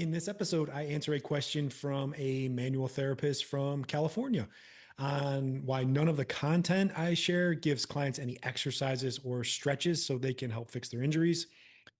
In this episode, I answer a question from a manual therapist from California on why none of the content I share gives clients any exercises or stretches so they can help fix their injuries.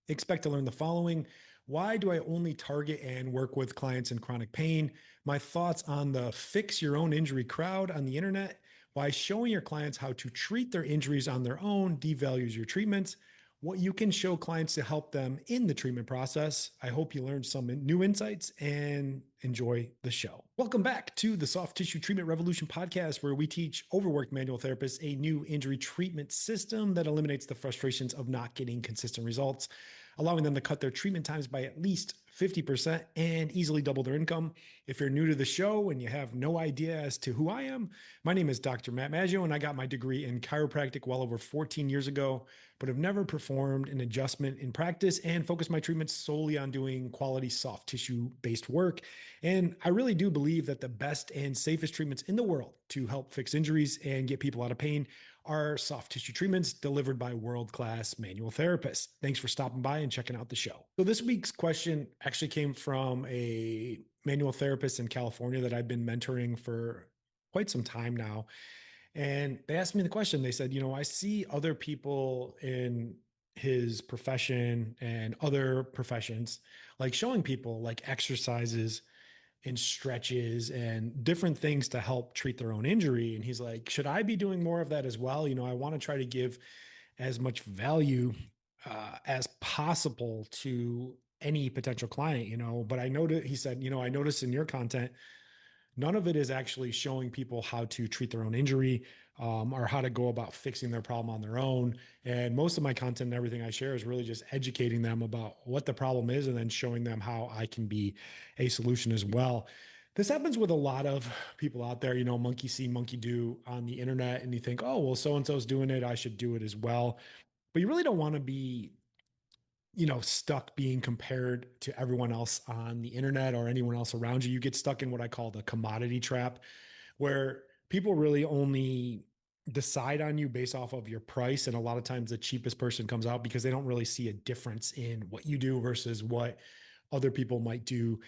Expect to learn the following. Why do I only target and work with clients in chronic pain? My thoughts on the fix your own injury crowd on the internet. Why showing your clients how to treat their injuries on their own devalues your treatments. What you can show clients to help them in the treatment process. I hope you learned some new insights and enjoy the show. Welcome back to the Soft Tissue Treatment Revolution podcast, where we teach overworked manual therapists a new injury treatment system that eliminates the frustrations of not getting consistent results, allowing them to cut their treatment times by at least 50% and easily double their income. If you're new to the show and you have no idea as to who I am, my name is Dr. Matt Maggio, and I got my degree in chiropractic well over 14 years ago, but have never performed an adjustment in practice and focused my treatments solely on doing quality soft tissue-based work. And I really do believe that the best and safest treatments in the world to help fix injuries and get people out of pain are soft tissue treatments delivered by world-class manual therapists. Thanks for stopping by and checking out the show. So this week's question actually came from a manual therapist in California that I've been mentoring for quite some time now. And they asked me the question. They said, I see other people in his profession and other professions like showing people like exercises and stretches and different things to help treat their own injury. And he's like, should I be doing more of that as well? I want to try to give as much value as possible to any potential client, but I noticed, he said, I noticed in your content, none of it is actually showing people how to treat their own injury or how to go about fixing their problem on their own. And most of my content and everything I share is really just educating them about what the problem is and then showing them how I can be a solution as well. This happens with a lot of people out there, monkey see, monkey do on the internet. And you think, oh, well, so-and-so's doing it, I should do it as well. But you really don't want to be stuck being compared to everyone else on the internet or anyone else around you. You get stuck in what I call the commodity trap, where people really only decide on you based off of your price. And a lot of times the cheapest person comes out because they don't really see a difference in what you do versus what other people might do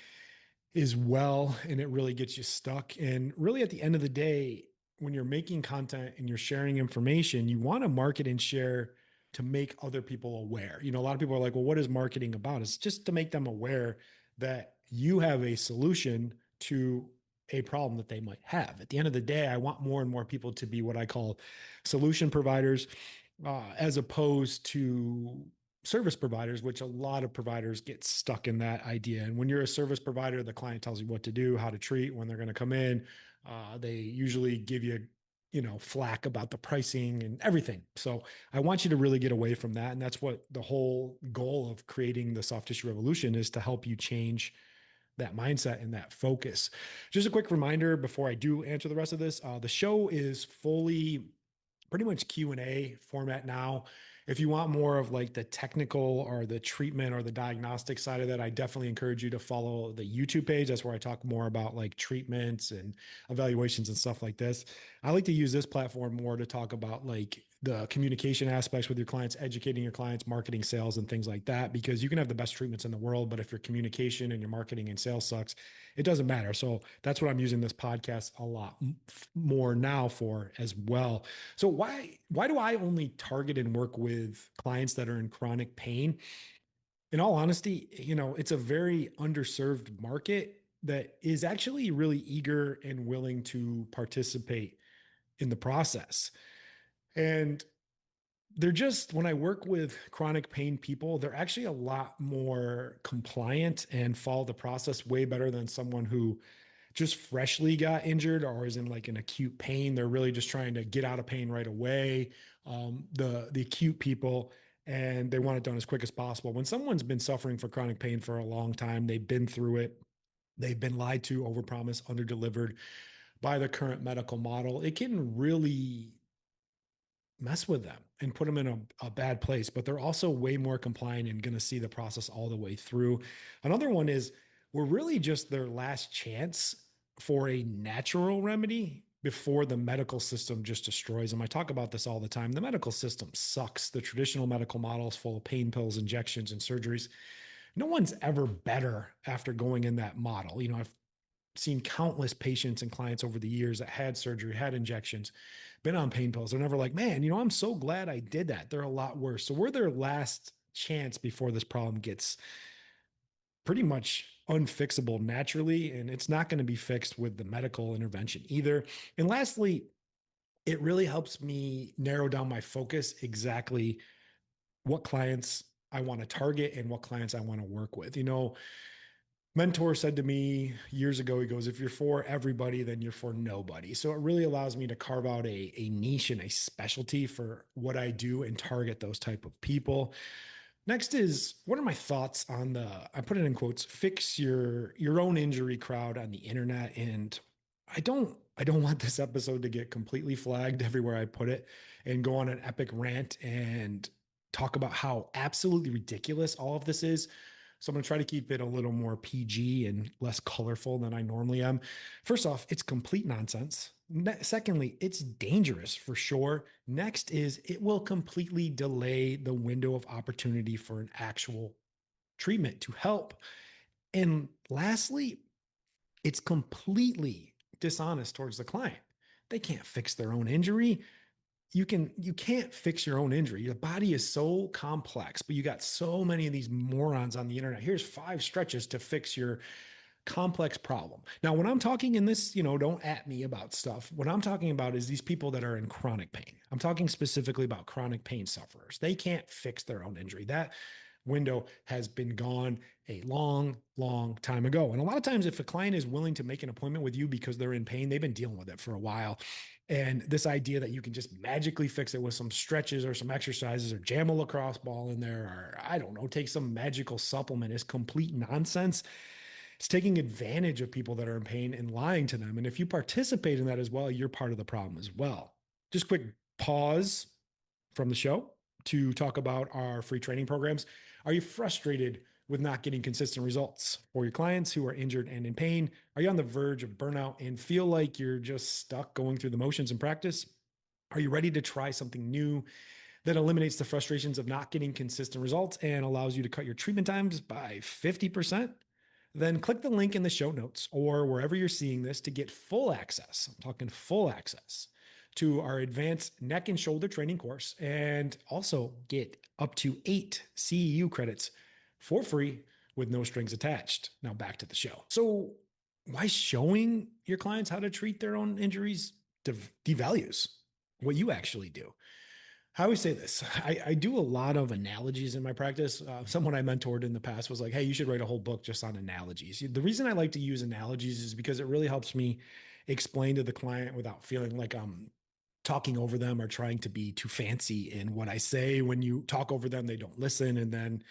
as well. And it really gets you stuck. And really at the end of the day, when you're making content and you're sharing information, you want to market and share to make other people aware. A lot of people are like, well, what is marketing about? It's just to make them aware that you have a solution to a problem that they might have. At the end of the day, I want more and more people to be what I call solution providers, as opposed to service providers, which a lot of providers get stuck in that idea. And when you're a service provider, the client tells you what to do, how to treat, when they're going to come in. They usually give you flack about the pricing and everything. So I want you to really get away from that. And that's what the whole goal of creating the soft tissue revolution is, to help you change that mindset and that focus. Just a quick reminder before I do answer the rest of this, the show is fully pretty much Q&A format now. If you want more of like the technical or the treatment or the diagnostic side of that, I definitely encourage you to follow the YouTube page. That's where I talk more about like treatments and evaluations and stuff like this. I like to use this platform more to talk about like the communication aspects with your clients, educating your clients, marketing, sales, and things like that, because you can have the best treatments in the world, but if your communication and your marketing and sales sucks, it doesn't matter. So that's what I'm using this podcast a lot more now for as well. So why do I only target and work with clients that are in chronic pain? In all honesty, it's a very underserved market that is actually really eager and willing to participate in the process. And they're just, when I work with chronic pain people, they're actually a lot more compliant and follow the process way better than someone who just freshly got injured or is in like an acute pain. They're really just trying to get out of pain right away. The acute people, and they want it done as quick as possible. When someone's been suffering for chronic pain for a long time, they've been through it, they've been lied to, overpromised, underdelivered by the current medical model, it can really mess with them and put them in a bad place, but they're also way more compliant and going to see the process all the way through. Another one is, we're really just their last chance for a natural remedy before the medical system just destroys them. I talk about this all the time. The medical system sucks. The traditional medical model is full of pain pills, injections, and surgeries. no one's ever better after going in that model. I've seen countless patients and clients over the years that had surgery, had injections, been on pain pills. They're never like, man, I'm so glad I did that. They're a lot worse. So we're their last chance before this problem gets pretty much unfixable naturally. And it's not going to be fixed with the medical intervention either. And lastly, it really helps me narrow down my focus exactly what clients I want to target and what clients I want to work with. Mentor said to me years ago, he goes, if you're for everybody, then you're for nobody. So it really allows me to carve out a niche and a specialty for what I do and target those type of people. Next is, what are my thoughts on I put it in quotes, fix your own injury crowd on the internet. And I don't want this episode to get completely flagged everywhere I put it and go on an epic rant and talk about how absolutely ridiculous all of this is. So I'm going to try to keep it a little more PG and less colorful than I normally am. First off, it's complete nonsense. Secondly, it's dangerous for sure. Next is, it will completely delay the window of opportunity for an actual treatment to help. And lastly, it's completely dishonest towards the client. They can't fix their own injury. You can't fix your own injury. Your body is so complex, but you got so many of these morons on the internet. Here's 5 stretches to fix your complex problem. Now, when I'm talking in this, don't at me about stuff. What I'm talking about is these people that are in chronic pain. I'm talking specifically about chronic pain sufferers. They can't fix their own injury. That window has been gone a long, long time ago. And a lot of times, if a client is willing to make an appointment with you because they're in pain, they've been dealing with it for a while. And this idea that you can just magically fix it with some stretches or some exercises or jam a lacrosse ball in there, or I don't know, take some magical supplement is complete nonsense. It's taking advantage of people that are in pain and lying to them. And if you participate in that as well, you're part of the problem as well. Just quick pause from the show to talk about our free training programs. Are you frustrated with not getting consistent results for your clients who are injured and in pain? Are you on the verge of burnout and feel like you're just stuck going through the motions in practice? Are you ready to try something new that eliminates the frustrations of not getting consistent results and allows you to cut your treatment times by 50%? Then click the link in the show notes or wherever you're seeing this to get full access. I'm talking full access to our advanced neck and shoulder training course, and also get up to 8 CEU credits for free with no strings attached. Now back to the show. So why showing your clients how to treat their own injuries devalues what you actually do? I always say this. I do a lot of analogies in my practice. Someone I mentored in the past was like, hey, you should write a whole book just on analogies. The reason I like to use analogies is because it really helps me explain to the client without feeling like I'm talking over them or trying to be too fancy in what I say. When you talk over them, they don't listen and then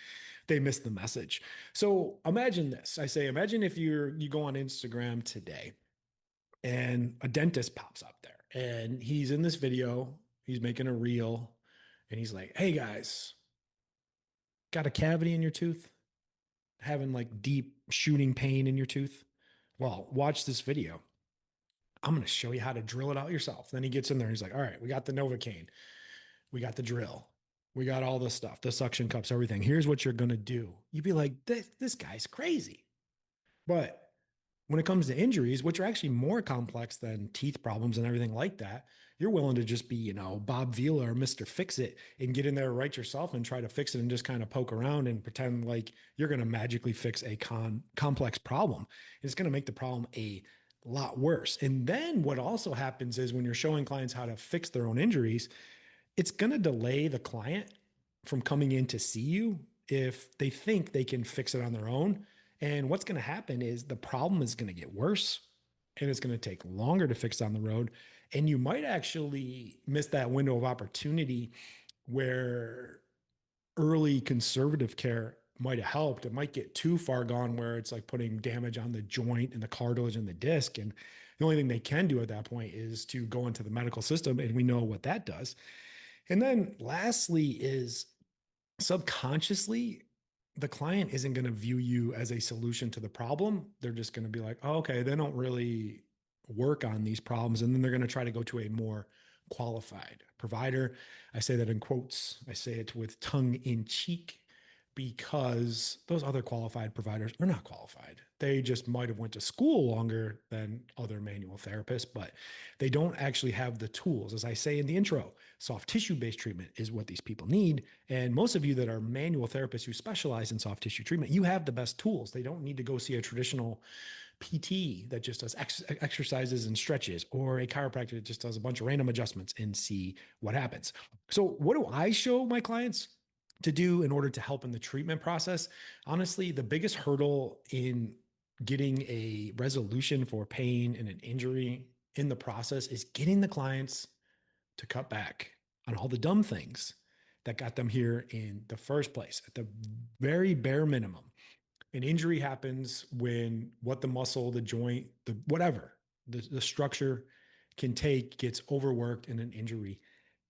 they miss the message. So imagine this. I say, imagine if you go on Instagram today and a dentist pops up there and he's in this video, he's making a reel and he's like, hey guys, got a cavity in your tooth? Having like deep shooting pain in your tooth? Well, watch this video. I'm going to show you how to drill it out yourself. Then he gets in there and he's like, all right, we got the Novocaine. We got the drill. We got all this stuff, the suction cups, everything. Here's what you're going to do. You'd be like, this guy's crazy. But when it comes to injuries, which are actually more complex than teeth problems and everything like that, you're willing to just be, Bob Vila or Mr. Fix-It and get in there right yourself and try to fix it and just kind of poke around and pretend like you're going to magically fix a complex problem. It's going to make the problem a lot worse. And then what also happens is when you're showing clients how to fix their own injuries, it's going to delay the client from coming in to see you if they think they can fix it on their own. And what's going to happen is the problem is going to get worse and it's going to take longer to fix down the road. And you might actually miss that window of opportunity where early conservative care might have helped. It might get too far gone where it's like putting damage on the joint and the cartilage and the disc. And the only thing they can do at that point is to go into the medical system. And we know what that does. And then lastly is subconsciously, the client isn't going to view you as a solution to the problem. They're just going to be like, oh, okay, they don't really work on these problems. And then they're going to try to go to a more qualified provider. I say that in quotes. I say it with tongue in cheek because those other qualified providers are not qualified. They just might have went to school longer than other manual therapists, but they don't actually have the tools. As I say in the intro, soft tissue-based treatment is what these people need. And most of you that are manual therapists who specialize in soft tissue treatment, you have the best tools. They don't need to go see a traditional PT that just does exercises and stretches, or a chiropractor that just does a bunch of random adjustments and see what happens. So what do I show my clients to do in order to help in the treatment process? Honestly, the biggest hurdle in getting a resolution for pain and an injury in the process is getting the clients to cut back on all the dumb things that got them here in the first place. At the very bare minimum, an injury happens when what the muscle, the joint, the whatever, the structure can take gets overworked and an injury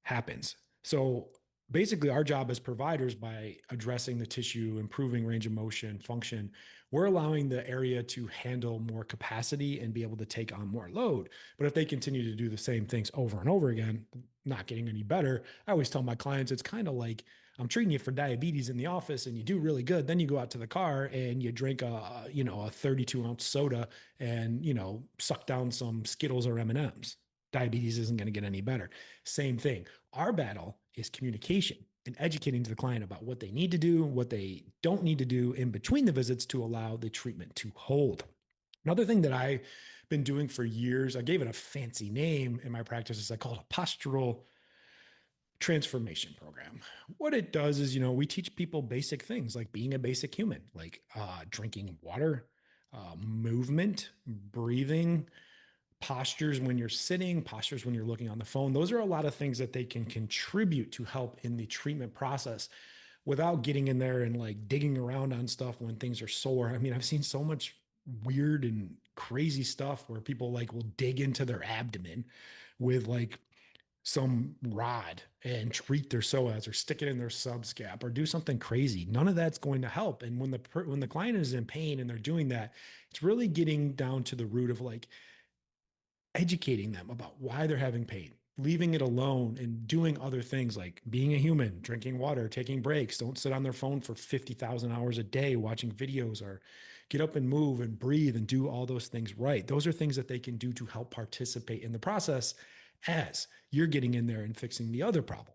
happens. So basically our job as providers, by addressing the tissue, improving range of motion, function, we're allowing the area to handle more capacity and be able to take on more load. But if they continue to do the same things over and over again, not getting any better, I always tell my clients, it's kind of like I'm treating you for diabetes in the office and you do really good. Then you go out to the car and you drink a 32-ounce soda and, suck down some Skittles or M&Ms. Diabetes isn't going to get any better. Same thing. Our battle is communication and educating to the client about what they need to do, what they don't need to do in between the visits to allow the treatment to hold. Another thing that I've been doing for years, I gave it a fancy name in my practice, is I call it a postural transformation program. What it does is, we teach people basic things like being a basic human, like drinking water, movement, breathing, postures when you're sitting, postures when you're looking on the phone. Those are a lot of things that they can contribute to help in the treatment process without getting in there and like digging around on stuff when things are sore. I mean, I've seen so much weird and crazy stuff where people like will dig into their abdomen with like some rod and treat their psoas or stick it in their subscap or do something crazy. None of that's going to help. And when the client is in pain and they're doing that, it's really getting down to the root of like educating them about why they're having pain, leaving it alone and doing other things like being a human, drinking water, taking breaks. Don't sit on their phone for 50,000 hours a day watching videos, or get up and move and breathe and do all those things right. Those are things that they can do to help participate in the process as you're getting in there and fixing the other problem.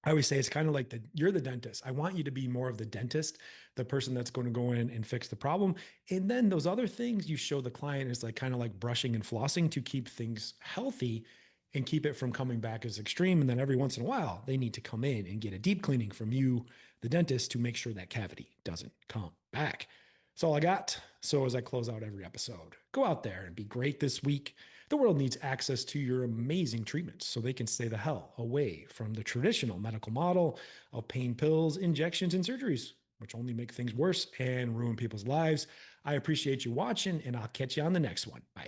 I always say it's kind of like you're the dentist. I want you to be more of the dentist, the person that's going to go in and fix the problem. And then those other things you show the client is like kind of like brushing and flossing to keep things healthy and keep it from coming back as extreme. And then every once in a while, they need to come in and get a deep cleaning from you, the dentist, to make sure that cavity doesn't come back. That's all I got. So as I close out every episode, go out there and be great this week. The world needs access to your amazing treatments so they can stay the hell away from the traditional medical model of pain pills, injections, and surgeries, which only make things worse and ruin people's lives. I appreciate you watching, and I'll catch you on the next one. Bye.